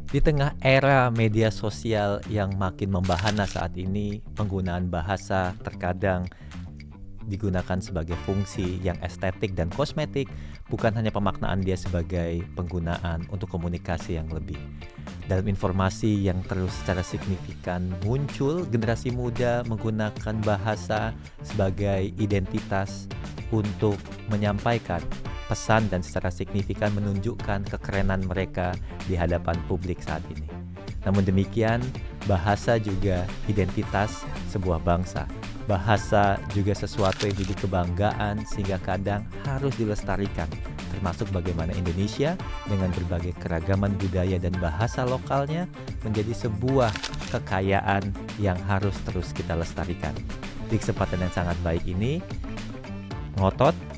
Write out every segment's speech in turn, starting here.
Di tengah era media sosial yang makin membahana saat ini, penggunaan bahasa terkadang digunakan sebagai fungsi yang estetik dan kosmetik, bukan hanya pemaknaan dia sebagai penggunaan untuk komunikasi yang lebih. Dalam informasi yang terus secara signifikan muncul, generasi muda menggunakan bahasa sebagai identitas untuk menyampaikan pesan dan secara signifikan menunjukkan kekerenan mereka di hadapan publik saat ini. Namun demikian, bahasa juga identitas sebuah bangsa. Bahasa juga sesuatu yang jadi kebanggaan sehingga kadang harus dilestarikan, termasuk bagaimana Indonesia dengan berbagai keragaman budaya dan bahasa lokalnya menjadi sebuah kekayaan yang harus terus kita lestarikan. Di kesempatan yang sangat baik ini, Ngotot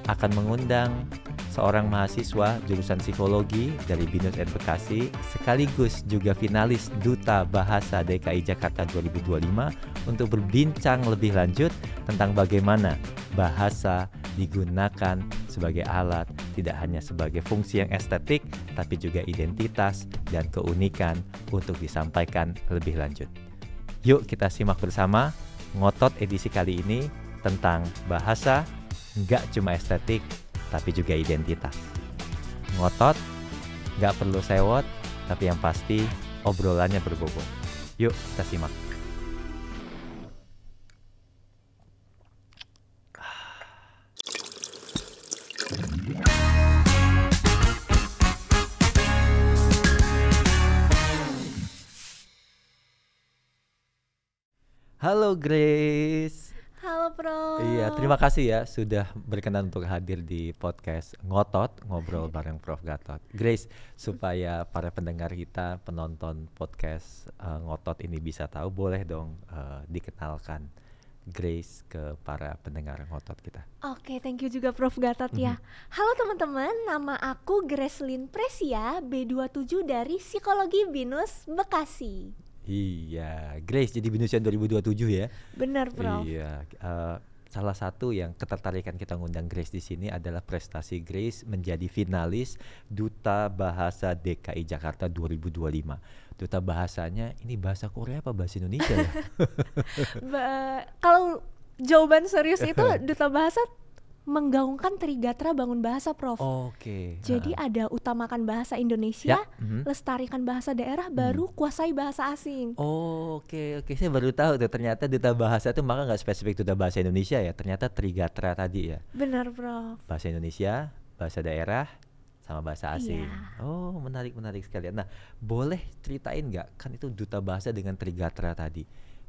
akan mengundang seorang mahasiswa jurusan psikologi dari BINUS Bekasi, sekaligus juga finalis Duta Bahasa DKI Jakarta 2025 untuk berbincang lebih lanjut tentang bagaimana bahasa digunakan sebagai alat, tidak hanya sebagai fungsi yang estetik, tapi juga identitas dan keunikan untuk disampaikan lebih lanjut. Yuk kita simak bersama Ngotot edisi kali ini tentang bahasa nggak cuma estetik, tapi juga identitas. Ngotot, nggak perlu sewot, tapi yang pasti obrolannya berbobot. Yuk kita simak. Halo Grace. Halo Prof. Iya, terima kasih ya sudah berkenan untuk hadir di podcast Ngotot, ngobrol bareng Prof Gatot. Grace, supaya para pendengar kita, penonton podcast Ngotot ini bisa tahu, boleh dong dikenalkan Grace ke para pendengar Ngotot kita. Oke, thank you juga Prof Gatot ya. Halo teman-teman, nama aku Gracelyn Presia, B27 dari Psikologi BINUS Bekasi. Iya, Grace jadi BINUSian 2027 ya. Benar Prof. Iya, salah satu yang ketertarikan kita ngundang Grace di sini adalah prestasi Grace menjadi finalis Duta Bahasa DKI Jakarta 2025. Duta bahasanya ini bahasa Korea apa bahasa Indonesia ya? Kalau jawaban serius itu Duta Bahasa menggaungkan Trigatra Bangun Bahasa Prof. Oke. Jadi ada utamakan bahasa Indonesia, Ya, lestarikan bahasa daerah, baru kuasai bahasa asing. Oke, saya baru tahu tuh ternyata Duta Bahasa itu maka nggak spesifik Duta Bahasa Indonesia ya, ternyata Trigatra tadi ya. Benar Prof. Bahasa Indonesia, bahasa daerah, sama bahasa asing. Iya. Oh, menarik sekalian. Nah, boleh ceritain nggak, kan itu Duta Bahasa dengan Trigatra tadi,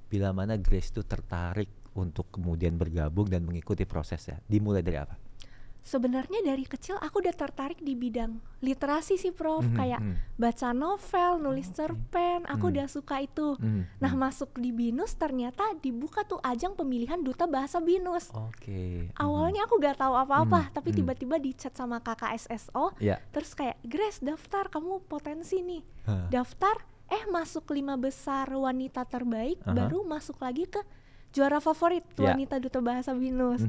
bila mana Grace itu tertarik untuk kemudian bergabung dan mengikuti prosesnya, dimulai dari apa? Sebenarnya dari kecil aku udah tertarik di bidang literasi sih Prof, kayak baca novel, nulis cerpen, aku udah suka itu. Nah masuk di BINUS ternyata dibuka tuh ajang pemilihan Duta Bahasa BINUS. Oke. Awalnya aku gak tahu apa-apa, tapi tiba-tiba di chat sama kakak SSO, Ya. terus kayak Grace daftar, kamu potensi nih. Hah. Daftar, masuk 5 besar wanita terbaik, baru masuk lagi ke juara favorit wanita Duta Bahasa BINUS.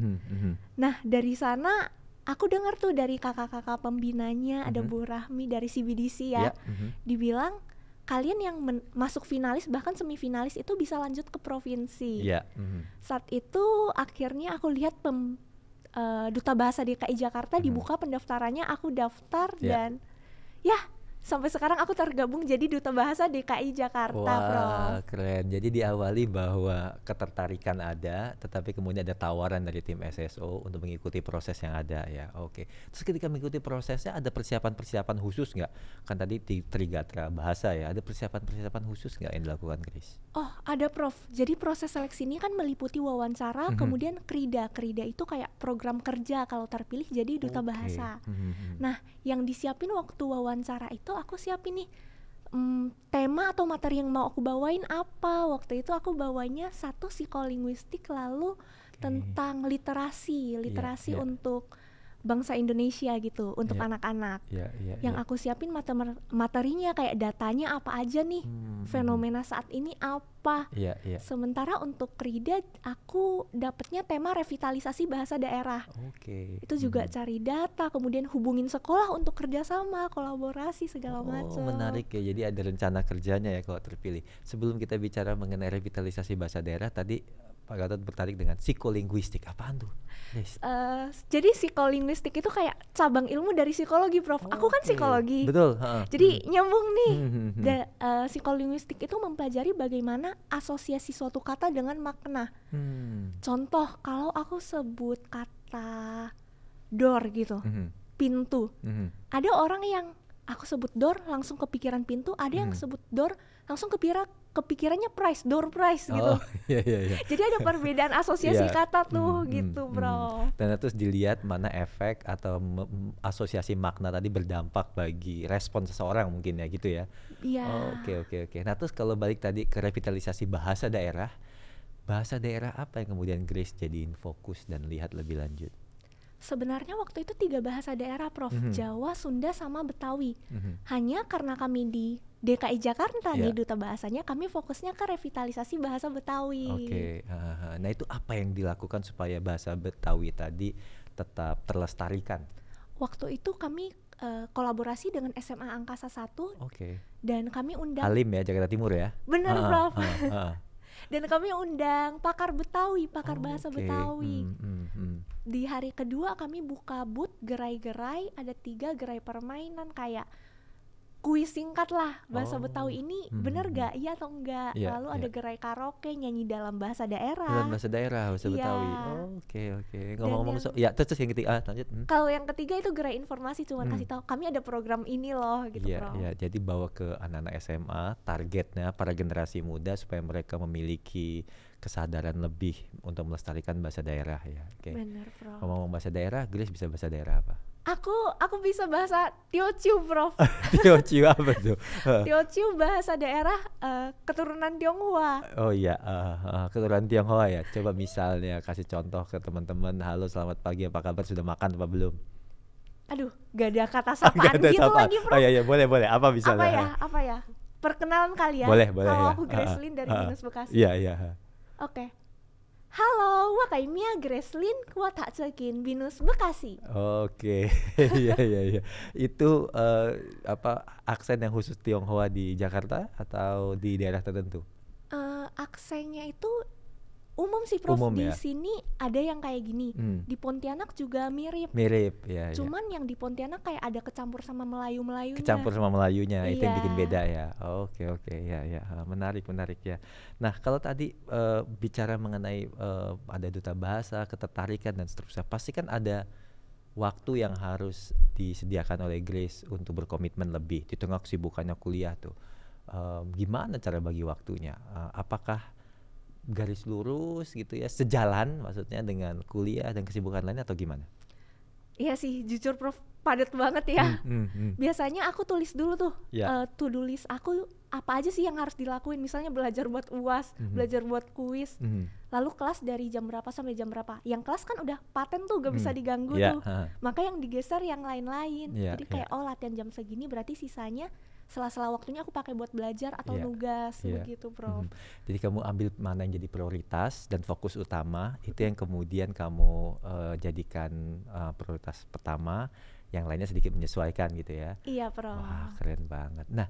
Nah dari sana aku dengar tuh dari kakak-kakak pembinanya, ada Bu Rahmi dari CBDC ya, dibilang kalian yang masuk finalis bahkan semifinalis itu bisa lanjut ke provinsi. Saat itu akhirnya aku lihat Duta Bahasa DKI Jakarta dibuka pendaftarannya, aku daftar dan ya sampai sekarang aku tergabung jadi Duta Bahasa DKI Jakarta. Wah, keren. Jadi diawali bahwa ketertarikan ada, tetapi kemudian ada tawaran dari tim SSO untuk mengikuti proses yang ada ya. Oke. Terus ketika mengikuti prosesnya ada persiapan-persiapan khusus nggak? Kan tadi di Trigatra Bahasa ya, ada persiapan-persiapan khusus nggak yang dilakukan, Grace? Oh, ada Prof. Jadi proses seleksi ini kan meliputi wawancara, kemudian krida. Krida itu kayak program kerja kalau terpilih jadi Duta Bahasa. Nah, yang disiapin waktu wawancara itu aku siapin nih tema atau materi yang mau aku bawain apa. Waktu itu aku bawanya satu psikolinguistik, lalu tentang literasi untuk bangsa Indonesia gitu untuk anak-anak. Yang aku siapin materinya kayak datanya apa aja nih, fenomena saat ini apa. Sementara untuk Krida aku dapetnya tema revitalisasi bahasa daerah. Itu juga cari data, kemudian hubungin sekolah untuk kerjasama, kolaborasi segala macam. Menarik ya, jadi ada rencana kerjanya ya kalau terpilih. Sebelum kita bicara mengenai revitalisasi bahasa daerah tadi, Pak Gatot tertarik dengan psikolinguistik. Apaan tuh? Jadi psikolinguistik itu kayak cabang ilmu dari psikologi, Prof. Aku kan psikologi. Betul. Jadi nyambung nih. Psikolinguistik itu mempelajari bagaimana asosiasi suatu kata dengan makna. Contoh, kalau aku sebut kata door gitu, pintu. Ada orang yang aku sebut door langsung kepikiran pintu, ada yang sebut door langsung kepikirannya price, door price gitu. Jadi ada perbedaan asosiasi kata tuh gitu, Bro. Dan terus dilihat mana efek atau asosiasi makna tadi berdampak bagi respon seseorang mungkin ya gitu ya. Oke. Nah terus kalau balik tadi ke revitalisasi bahasa daerah apa yang kemudian Grace jadiin fokus dan lihat lebih lanjut? Sebenarnya waktu itu 3 bahasa daerah, Prof. Jawa, Sunda, sama Betawi. Hanya karena kami di DKI Jakarta nih Duta Bahasanya, kami fokusnya ke revitalisasi bahasa Betawi. Nah itu apa yang dilakukan supaya bahasa Betawi tadi tetap terlestarikan? Waktu itu kami kolaborasi dengan SMA Angkasa 1. Dan kami undang Halim ya, Jakarta Timur ya? Bener, Prof. Dan kami undang pakar Betawi, bahasa Betawi. Di hari kedua kami buka booth gerai-gerai, ada 3 gerai permainan kayak kuis singkat lah bahasa Betawi ini bener gak, iya atau enggak. Lalu ada gerai karaoke nyanyi dalam bahasa daerah. Bahasa Betawi. Oke. Ngomong-ngomong terus yang ketiga lanjut. Kalau yang ketiga itu gerai informasi, cuma kasih tahu kami ada program ini loh gitu, Bro. Jadi bawa ke anak-anak SMA, targetnya para generasi muda supaya mereka memiliki kesadaran lebih untuk melestarikan bahasa daerah ya. Bener, Bro. Ngomong bahasa daerah, Grace bisa bahasa daerah apa? Aku bisa bahasa Teochew, Prof. Teochew apa tuh? Teochew bahasa daerah keturunan Tionghoa. Keturunan Tionghoa ya. Coba misalnya kasih contoh ke teman-teman. Halo, selamat pagi, apa kabar? Sudah makan apa belum? Aduh, gak ada kata sapaan gitu lagi, Prof. Iya, boleh. Apa misalnya? Apa ya? Perkenalan kali ya. Boleh Halo, ya. aku Gracelyn dari Binus Bekasi. Iya. Oke. Halo, wakaimia Gracelyn kuat cekin Binus Bekasi. Oke. Iya. Itu aksen yang khusus Tionghoa di Jakarta atau di daerah tertentu? Aksennya itu umum sih, Prof. Di sini ada yang kayak gini. Di Pontianak juga mirip ya. Cuman yang di Pontianak kayak ada kecampur sama Melayu-Melayunya. Itu yang bikin beda ya. Oke. Ya. Menarik ya. Nah kalau tadi bicara mengenai ada duta bahasa, ketertarikan dan seterusnya, pasti kan ada waktu yang harus disediakan oleh Grace untuk berkomitmen lebih di tengah kesibukannya kuliah tuh. Gimana cara bagi waktunya? Apakah garis lurus gitu ya, sejalan maksudnya dengan kuliah dan kesibukan lainnya atau gimana? Iya sih, jujur Prof, padat banget ya. Biasanya aku tulis dulu tuh to-do list aku apa aja sih yang harus dilakuin. Misalnya belajar buat UAS, belajar buat kuis, lalu kelas dari jam berapa sampai jam berapa. Yang kelas kan udah paten tuh, gak bisa diganggu tuh. Maka yang digeser yang lain-lain. Jadi kayak latihan jam segini berarti sisanya sela-sela waktunya aku pakai buat belajar atau nugas begitu, Prof. Jadi kamu ambil mana yang jadi prioritas dan fokus utama, itu yang kemudian kamu jadikan prioritas pertama, yang lainnya sedikit menyesuaikan gitu ya. Iya, Prof. Wah, keren banget. Nah,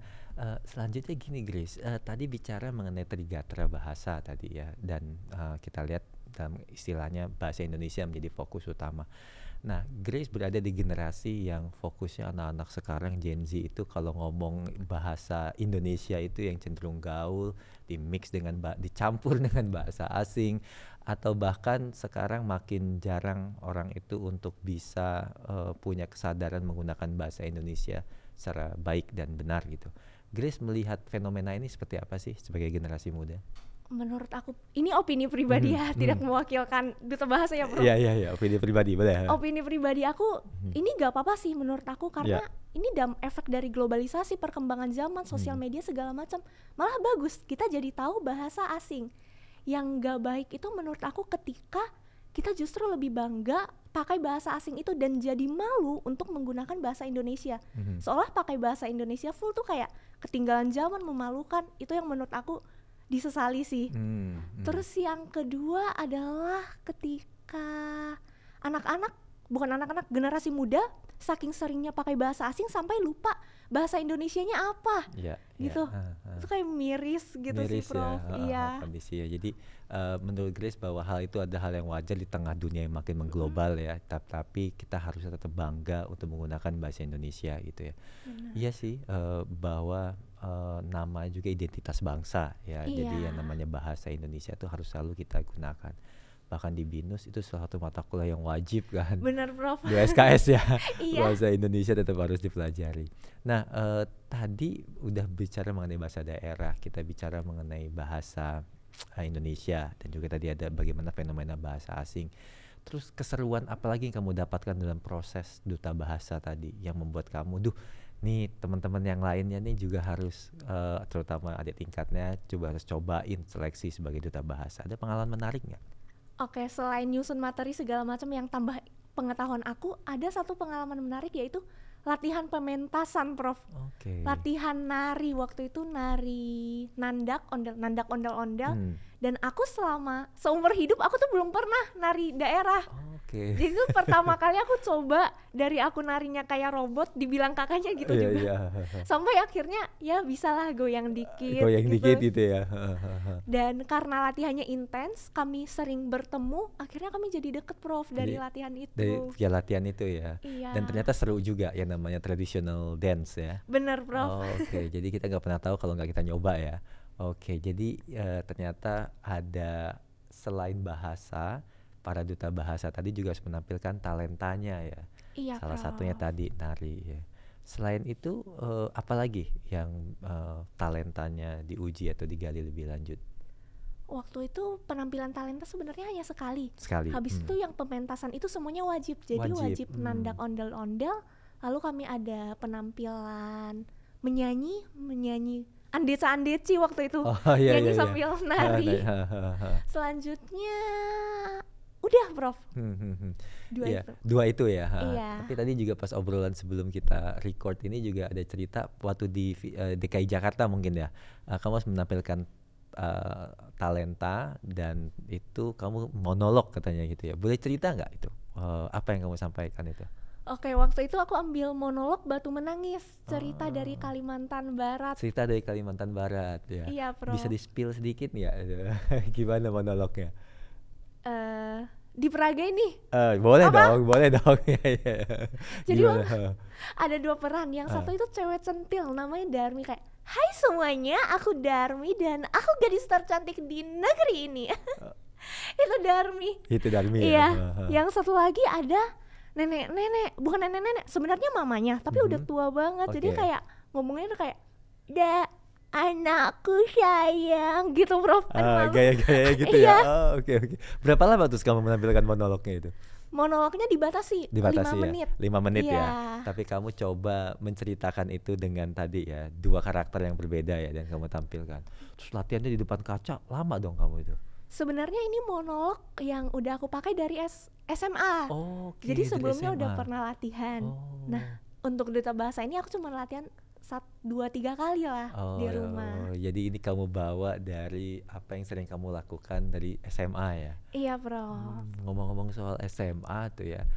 selanjutnya gini Grace, tadi bicara mengenai trigatra bahasa tadi ya, dan kita lihat dalam istilahnya bahasa Indonesia menjadi fokus utama. Nah, Grace berada di generasi yang fokusnya anak-anak sekarang Gen Z itu kalau ngomong bahasa Indonesia itu yang cenderung gaul, dimix dengan dicampur dengan bahasa asing, atau bahkan sekarang makin jarang orang itu untuk bisa punya kesadaran menggunakan bahasa Indonesia secara baik dan benar gitu. Grace melihat fenomena ini seperti apa sih sebagai generasi muda? Menurut aku, ini opini pribadi ya, tidak mewakilkan Duta Bahasa ya, Bro. Iya, opini pribadi, boleh. Opini pribadi aku, ini gak apa-apa sih menurut aku, karena ini efek dari globalisasi, perkembangan zaman, sosial media segala macam. Malah bagus, kita jadi tahu bahasa asing. Yang gak baik itu menurut aku ketika kita justru lebih bangga pakai bahasa asing itu dan jadi malu untuk menggunakan bahasa Indonesia. Seolah pakai bahasa Indonesia full tuh kayak ketinggalan zaman, memalukan. Itu yang menurut aku disesali sih. Terus yang kedua adalah ketika generasi muda saking seringnya pakai bahasa asing sampai lupa bahasa Indonesianya apa, gitu. Itu kayak miris gitu sih, Prof. Iya. Kondisi ya. Jadi menurut Grace bahwa hal itu ada hal yang wajar di tengah dunia yang makin mengglobal ya. Tapi kita harus tetap bangga untuk menggunakan bahasa Indonesia gitu ya. Iya sih, bahwa nama juga identitas bangsa ya. Jadi yang namanya bahasa Indonesia itu harus selalu kita gunakan. Bahkan di BINUS itu salah satu mata kuliah yang wajib kan. Benar, Prof. Di SKS ya. Bahasa Indonesia tetap harus dipelajari. Nah, tadi udah bicara mengenai bahasa daerah, kita bicara mengenai bahasa Indonesia, dan juga tadi ada bagaimana fenomena bahasa asing. Terus keseruan apa lagi yang kamu dapatkan dalam proses duta bahasa tadi yang membuat kamu, nih teman-teman yang lainnya nih juga harus, terutama adik tingkatnya, harus cobain seleksi sebagai duta bahasa. Ada pengalaman menarik nggak? Oke, selain nyusun materi segala macam yang tambah pengetahuan aku, ada satu pengalaman menarik yaitu latihan pementasan, Prof. Latihan nari, waktu itu nari nandak ondel-ondel. Dan aku selama seumur hidup aku tuh belum pernah nari daerah. Jadi itu pertama kali aku coba, dari aku narinya kayak robot, dibilang kakaknya gitu juga. Sampai akhirnya ya bisalah goyang dikit gitu ya. Dan karena latihannya intens, kami sering bertemu, akhirnya kami jadi deket, Prof, dari latihan itu. Dari latihan itu ya. Dan ternyata seru juga yang namanya traditional dance ya. Bener, Prof. Jadi kita nggak pernah tahu kalau nggak kita nyoba ya. Jadi ternyata ada selain bahasa, para duta bahasa tadi juga harus menampilkan talentanya ya. Salah satunya tadi nari ya. Selain itu apalagi yang talentanya diuji atau digali lebih lanjut? Waktu itu penampilan talenta sebenarnya hanya sekali. Habis itu yang pementasan itu semuanya wajib. Jadi wajib nandak ondel-ondel. Lalu kami ada penampilan menyanyi andetsa-andetsi waktu itu. Nyanyi sambil nari. Selanjutnya udah, Prof. Dua itu ya. Tapi tadi juga pas obrolan sebelum kita record ini juga ada cerita waktu di DKI Jakarta mungkin ya. Kamu harus menampilkan talenta dan itu kamu monolog katanya gitu ya. Boleh cerita nggak itu? Apa yang kamu sampaikan itu? Waktu itu aku ambil monolog Batu Menangis, cerita dari Kalimantan Barat. Cerita dari Kalimantan Barat ya. Iya, Prof. Bisa di-spill sedikit ya? Gimana monolognya? Diperagain nih. Boleh dong. Jadi ada dua peran. Yang satu itu cewek centil, namanya Darmi, kayak, "Hai semuanya, aku Darmi dan aku gadis tercantik di negeri ini." Itu Darmi. Iya. Yang satu lagi ada nenek, bukan nenek, sebenarnya mamanya, tapi udah tua banget. Jadi kayak ngomongnya tuh kayak, anakku sayang gitu, Prof. Gaya-gaya gitu ya. Oke. Berapa lama terus kamu menampilkan monolognya itu? Monolognya dibatasi 5 menit. 5 menit ya. Tapi kamu coba menceritakan itu dengan tadi ya, dua karakter yang berbeda ya, dan kamu tampilkan. Terus latihannya di depan kaca, lama dong kamu itu? Sebenarnya ini monolog yang udah aku pakai dari SMA. Jadi sebelumnya udah pernah latihan. Nah, untuk duta bahasa ini aku cuma latihan 2-3 kali lah di rumah. Jadi ini kamu bawa dari apa yang sering kamu lakukan dari SMA ya? Iya, Prof. Ngomong-ngomong soal SMA tuh ya,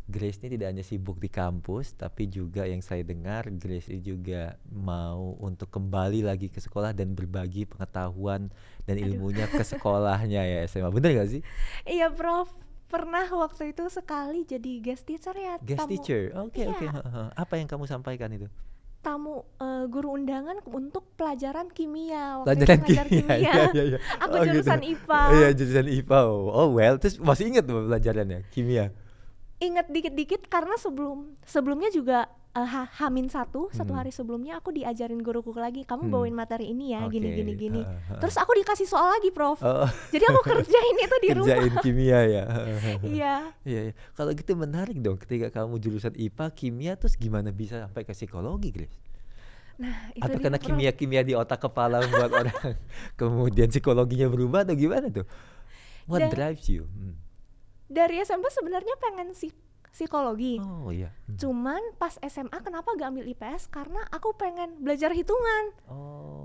Grace ini tidak hanya sibuk di kampus, tapi juga yang saya dengar Grace ini juga mau untuk kembali lagi ke sekolah dan berbagi pengetahuan dan ilmunya ke sekolahnya ya SMA. Bener gak sih? Iya, Prof. Pernah waktu itu sekali jadi guest teacher ya. Teacher? Oke. Apa yang kamu sampaikan itu? Tamu guru undangan untuk pelajaran kimia. Pelajaran kimia. Iya. Aku jurusan IPA. Iya, jurusan IPA. Terus masih ingat tuh pelajarannya kimia? Ingat dikit-dikit karena sebelumnya juga H-1 satu hari sebelumnya aku diajarin guruku lagi, kamu bawain materi ini ya, gini. Terus aku dikasih soal lagi, Prof. Jadi aku kerjain itu di rumah. Kerjain kimia ya. Iya. Kalau gitu menarik dong, ketika kamu jurusan IPA kimia, terus gimana bisa sampai ke psikologi, Grace? Nah, itu atau karena kimia di otak kepala membuat orang kemudian psikologinya berubah atau gimana tuh? What drives you? dari SMP sebenarnya pengen psikologi. Oh iya. Cuman pas SMA kenapa gak ambil IPS? Karena aku pengen belajar hitungan.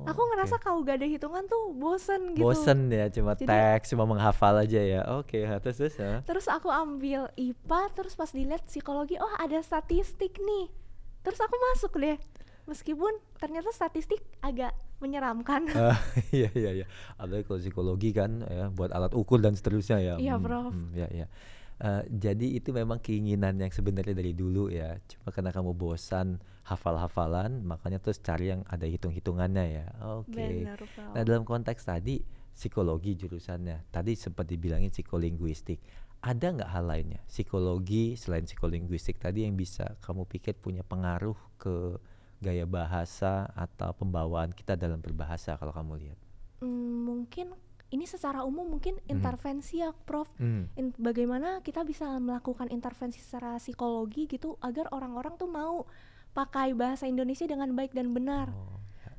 Aku ngerasa kalau gak ada hitungan tuh bosen gitu. Bosen ya, cuma teks, cuma menghafal aja ya. Terus ya. Terus aku ambil IPA, terus pas dilihat psikologi, oh ada statistik nih. Terus aku masuk deh. Meskipun ternyata statistik agak menyeramkan. Iya. Apalagi kalau psikologi kan ya, buat alat ukur dan seterusnya ya. Iya, Prof. Ya. Jadi itu memang keinginan yang sebenarnya dari dulu ya. Cuma karena kamu bosan hafal-hafalan, makanya terus cari yang ada hitung-hitungannya ya. Benar, Prof. Nah dalam konteks tadi psikologi jurusannya, tadi sempat dibilangin psikolinguistik. Ada nggak hal lainnya psikologi selain psikolinguistik tadi yang bisa kamu pikir punya pengaruh ke gaya bahasa atau pembawaan kita dalam berbahasa kalau kamu lihat? Mungkin ini secara umum mungkin intervensi ya, Prof. Bagaimana kita bisa melakukan intervensi secara psikologi gitu agar orang-orang tuh mau pakai bahasa Indonesia dengan baik dan benar.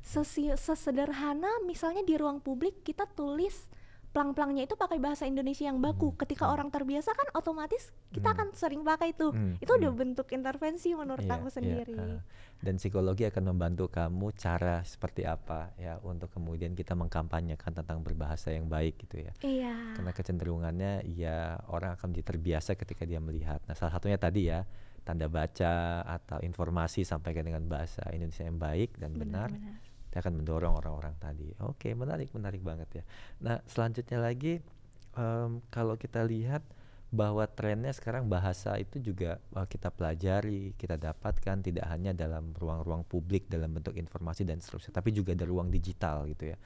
Sesederhana misalnya di ruang publik kita tulis plang-plangnya itu pakai bahasa Indonesia yang baku. Ketika orang terbiasa kan otomatis kita akan sering pakai itu. Itu udah bentuk intervensi menurut aku sendiri. Dan psikologi akan membantu kamu cara seperti apa ya untuk kemudian kita mengkampanyekan tentang berbahasa yang baik gitu ya. Iya. Karena kecenderungannya ya orang akan menjadi terbiasa ketika dia melihat. Nah salah satunya tadi ya tanda baca atau informasi sampaikan dengan bahasa Indonesia yang baik dan benar. Dia akan mendorong orang-orang tadi. Oke, menarik banget ya. Nah selanjutnya lagi kalau kita lihat bahwa trennya sekarang bahasa itu juga kita pelajari, kita dapatkan tidak hanya dalam ruang-ruang publik dalam bentuk informasi dan seterusnya, tapi juga ada ruang digital gitu ya.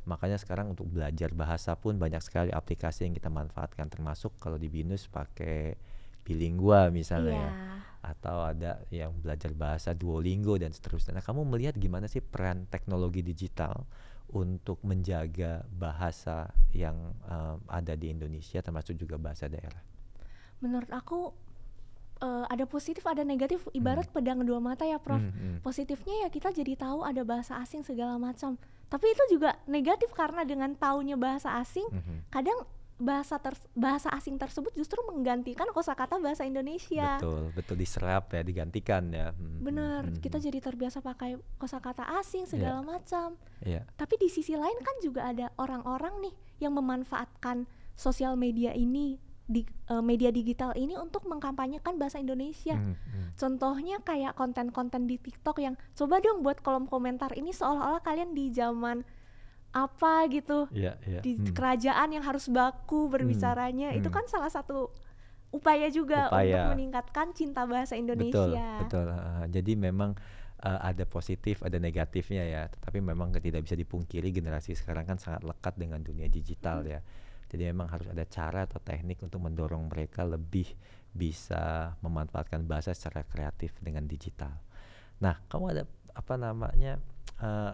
Makanya sekarang untuk belajar bahasa pun banyak sekali aplikasi yang kita manfaatkan, termasuk kalau di BINUS pakai Bilingua misalnya ya. Atau ada yang belajar bahasa Duolingo dan seterusnya. Nah kamu melihat gimana sih peran teknologi digital untuk menjaga bahasa yang ada di Indonesia termasuk juga bahasa daerah? Menurut aku ada positif ada negatif, ibarat pedang dua mata ya, Prof. Positifnya ya kita jadi tahu ada bahasa asing segala macam. Tapi itu juga negatif karena dengan taunya bahasa asing, kadang bahasa asing tersebut justru menggantikan kosakata bahasa Indonesia. Betul diserap ya, digantikan ya. Benar, kita jadi terbiasa pakai kosakata asing segala macam. Tapi di sisi lain kan juga ada orang-orang nih yang memanfaatkan sosial media ini, media digital ini untuk mengkampanyekan bahasa Indonesia. Contohnya kayak konten-konten di TikTok yang coba dong buat kolom komentar ini seolah-olah kalian di zaman apa gitu, di kerajaan yang harus baku berbicaranya. Itu kan salah satu upaya juga untuk meningkatkan cinta bahasa Indonesia. Betul. Jadi memang ada positif, ada negatifnya ya. Tapi memang tidak bisa dipungkiri generasi sekarang kan sangat lekat dengan dunia digital ya. Jadi memang harus ada cara atau teknik untuk mendorong mereka lebih bisa memanfaatkan bahasa secara kreatif dengan digital. Nah, kamu ada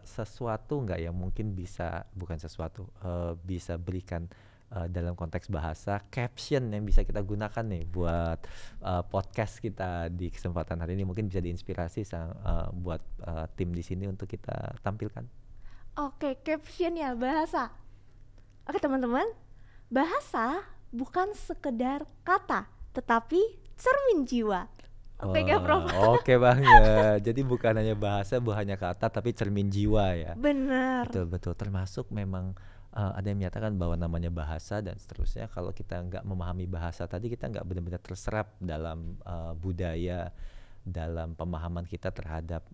sesuatu nggak yang mungkin bisa bisa berikan dalam konteks bahasa caption yang bisa kita gunakan nih buat podcast kita di kesempatan hari ini, mungkin bisa diinspirasi buat tim di sini untuk kita tampilkan. Oke, caption ya bahasa. Oke teman-teman, bahasa bukan sekedar kata, tetapi cermin jiwa. Oke gak, Prof? Oke banget. Jadi bukan hanya bahasa, bukan hanya kata, tapi cermin jiwa ya. Benar. Betul. Termasuk memang ada yang menyatakan bahwa namanya bahasa dan seterusnya. Kalau kita nggak memahami bahasa tadi, kita nggak benar-benar terserap dalam budaya, dalam pemahaman kita terhadap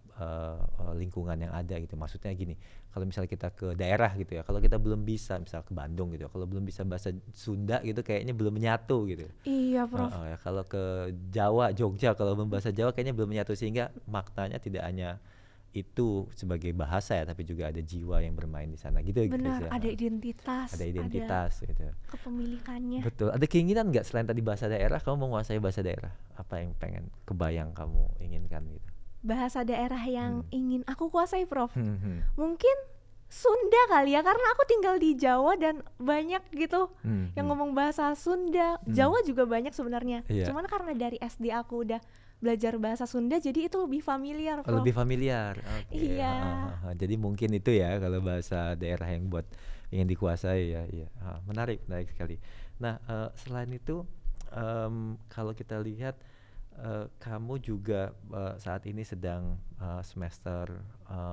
lingkungan yang ada gitu. Maksudnya gini, kalau misalnya kita ke daerah gitu ya, kalau kita belum bisa, misal ke Bandung gitu, kalau belum bisa bahasa Sunda gitu, kayaknya belum menyatu gitu. Iya, Prof. Ya, kalau ke Jawa, Jogja, kalau bahasa Jawa kayaknya belum menyatu, sehingga maknanya tidak hanya itu sebagai bahasa ya, tapi juga ada jiwa yang bermain di sana gitu. Benar, ada identitas. Ada gitu. Kepemilikannya. Betul. Ada keinginan nggak selain tadi bahasa daerah, kamu mau menguasai bahasa daerah? Apa yang kebayang kamu inginkan gitu? Bahasa daerah yang ingin aku kuasai, Prof. Mungkin Sunda kali ya, karena aku tinggal di Jawa dan banyak gitu yang ngomong bahasa Sunda. Jawa juga banyak sebenarnya. Cuman karena dari SD aku udah belajar bahasa Sunda, jadi itu lebih familiar, Prof. Lebih familiar. Iya. Jadi mungkin itu ya kalau bahasa daerah yang ingin dikuasai ya. Menarik sekali. Nah, selain itu kalau kita lihat kamu juga saat ini sedang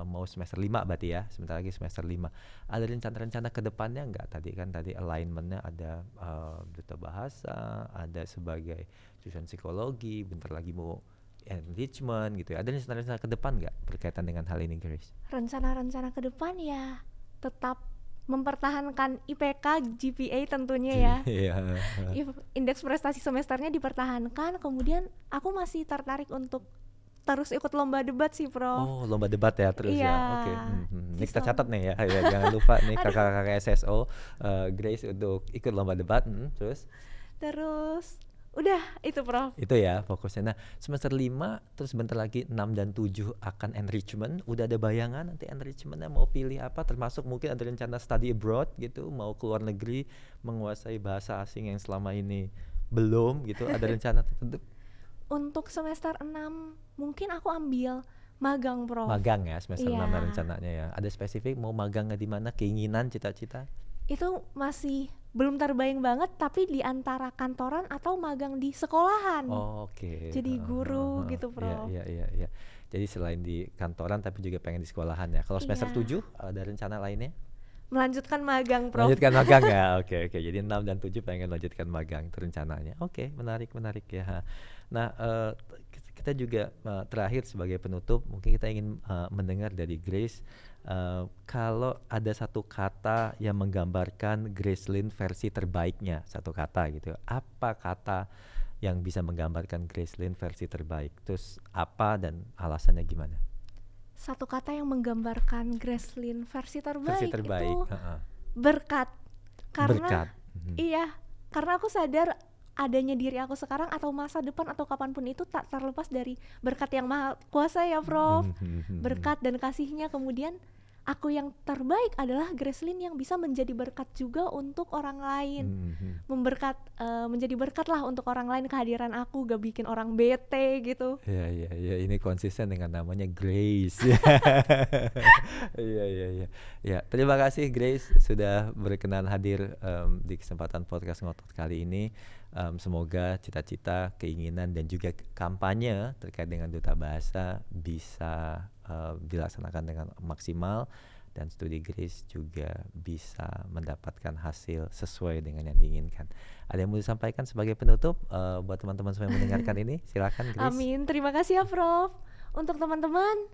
mau semester 5 berarti ya, sebentar lagi semester 5. Ada rencana-rencana ke depannya nggak? Tadi alignment-nya ada duta bahasa, ada sebagai jurusan psikologi, bentar lagi mau enrichment gitu ya. Ada rencana-rencana ke depan nggak berkaitan dengan hal ini, Grace? Rencana-rencana ke depan ya tetap mempertahankan IPK, GPA tentunya ya. Indeks prestasi semesternya dipertahankan. Kemudian aku masih tertarik untuk terus ikut lomba debat sih, Prof. Oh, lomba debat ya terus ya. Oke. Ini kita catat nih ya. Jangan lupa nih kakak-kakak SSO, Grace untuk ikut lomba debat. Terus udah itu, Prof. Itu ya fokusnya. Nah, semester 5 terus bentar lagi 6 dan 7 akan enrichment. Udah ada bayangan nanti enrichmentnya mau pilih apa? Termasuk mungkin ada rencana study abroad gitu, mau keluar negeri menguasai bahasa asing yang selama ini belum gitu. Ada rencana tertentu? Untuk semester 6 mungkin aku ambil magang, Prof. Magang ya semester 6 rencananya ya. Ada spesifik mau magangnya di mana? Keinginan, cita-cita? Itu masih belum terbayang banget, tapi di antara kantoran atau magang di sekolahan. Oke. Jadi guru gitu, Prof. Iya. Jadi selain di kantoran tapi juga pengen di sekolahan ya. Kalau semester 7 ada rencana lainnya? Melanjutkan magang, Prof. Melanjutkan magang ya. Oke. Jadi 6 dan 7 pengen lanjutkan magang itu rencananya. Oke, menarik ya. Nah, kita juga terakhir sebagai penutup mungkin kita ingin mendengar dari Grace. Kalau ada satu kata yang menggambarkan Gracelyn versi terbaiknya, satu kata gitu, apa kata yang bisa menggambarkan Gracelyn versi terbaik? Terus apa dan alasannya gimana? Satu kata yang menggambarkan Gracelyn versi terbaik itu berkat. Karena iya, karena aku sadar adanya diri aku sekarang atau masa depan atau kapanpun itu tak terlepas dari berkat yang maha kuasa ya, Prof. Berkat dan kasihnya. Kemudian aku yang terbaik adalah Gracelyn yang bisa menjadi berkat juga untuk orang lain. Menjadi berkat lah untuk orang lain, kehadiran aku gak bikin orang bete gitu. Iya, ini konsisten dengan namanya Grace. Iya. Ya, terima kasih Grace sudah berkenan hadir di kesempatan podcast Ngotot kali ini. Semoga cita-cita, keinginan dan juga kampanye terkait dengan duta bahasa bisa dilaksanakan dengan maksimal dan studi Grace juga bisa mendapatkan hasil sesuai dengan yang diinginkan. Ada yang mau disampaikan sebagai penutup buat teman-teman semua yang mendengarkan ini? Silakan Grace. Amin, terima kasih ya, Prof. Untuk teman-teman,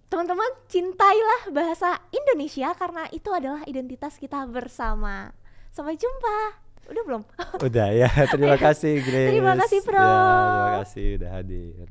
teman-teman cintailah bahasa Indonesia karena itu adalah identitas kita bersama. Sampai jumpa. Udah belum? Udah ya, terima kasih Grace. Terima kasih, Prof. Ya, terima kasih udah hadir.